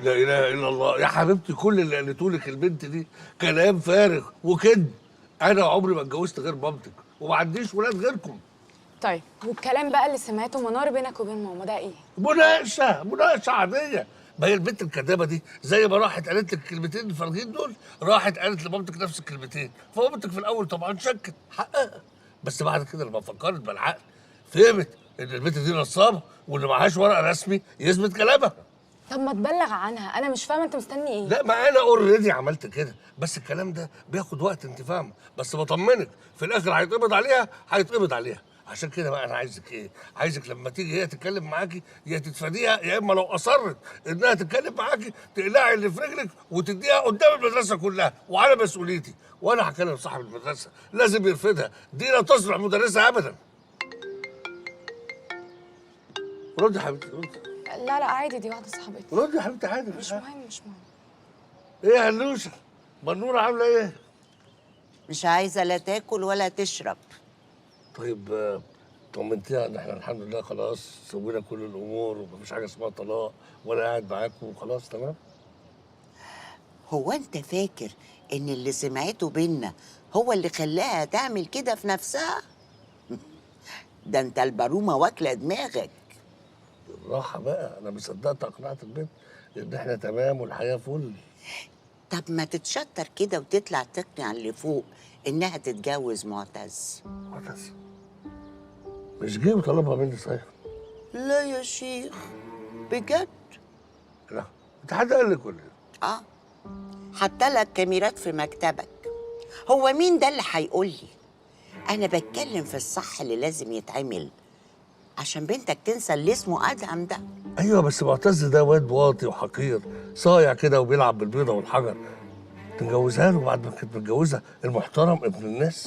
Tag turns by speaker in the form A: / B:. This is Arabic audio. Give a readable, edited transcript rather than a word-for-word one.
A: لا اله الا الله يا حبيبتي، كل اللي قالته لك البنت دي كلام فارغ وكذب. انا عمري ما اتجوزت غير مامتك وما عنديش ولاد غيركم.
B: طيب والكلام بقى اللي سمعته منار بينك وبين ماما ده ايه؟
A: مناقشه عاديه. ما هي البنت الكدابه دي زي ما راحت قالت لك الكلمتين الفارغين دول، راحت قالت لمامتك نفس الكلمتين، فمامتك في الاول طبعا شكت حقها، بس بعد كده لما فكرت بالعقل فهمت ان البنت دي نصابه واللي معهاش ورق رسمي يثبت كلامها.
B: طب ما تبلغ عنها، انا مش فاهمه انت مستني ايه؟
A: لا، ما انا اوريدي عملت كده، بس الكلام ده بياخد وقت، انت فاهمه، بس بطمنك في الاخر هيتقبض عليها، هيتقبض عليها. عشان كده بقى انا عايزك ايه؟ عايزك لما تيجي هي تتكلم معاكي يا تتفاديها، يا اما لو اصرت انها تتكلم معاكي تقلعي اللي في رجلك وتديها قدام المدرسه كلها وعلى مسؤوليتي، وانا هكلم صاحب المدرسه لازم يرفدها، دي لا تصلح مدرسه ابدا. ردي يا حبيبتي، ردي.
B: لا عادي، دي واحده صاحبتي.
A: ردي يا حبيبتي عادي،
B: مش مهم مش مهم.
A: ايه يا هلوسه؟ منوره عامله ايه؟
C: مش عايزة لا تاكل ولا تشرب.
A: طيب طمنتيها ان احنا الحمد لله خلاص سوينا كل الامور ومفيش حاجه اسمها طلاق، وانا قاعد معاكم وخلاص تمام؟
C: هو انت فاكر ان اللي سمعته بينا هو اللي خلاها تعمل كده في نفسها؟ ده انت البرومة واكلة دماغك.
A: بالراحه بقى، انا مصدقت اقنعت البنت ان احنا تمام والحياه فل.
C: طب ما تتشطر كده وتطلع تقنع اللي فوق انها تتجوز معتز.
A: معتز مش جه وطلبها مني صحيح؟
C: لا يا شيخ بجد.
A: لا، انت حد قال لك ولا ايه؟
C: اه، حتى لك كاميرات في مكتبك. هو مين ده اللي هيقول لي؟ انا بتكلم في الصح اللي لازم يتعمل عشان بنتك تنسى اللي اسمه ادهم ده.
A: ايوه بس معتز ده واد واطي وحقير صايع كده وبيلعب بالبيضه والحجر، تتجوزها له بعد ما كنت متجوزها المحترم ابن الناس.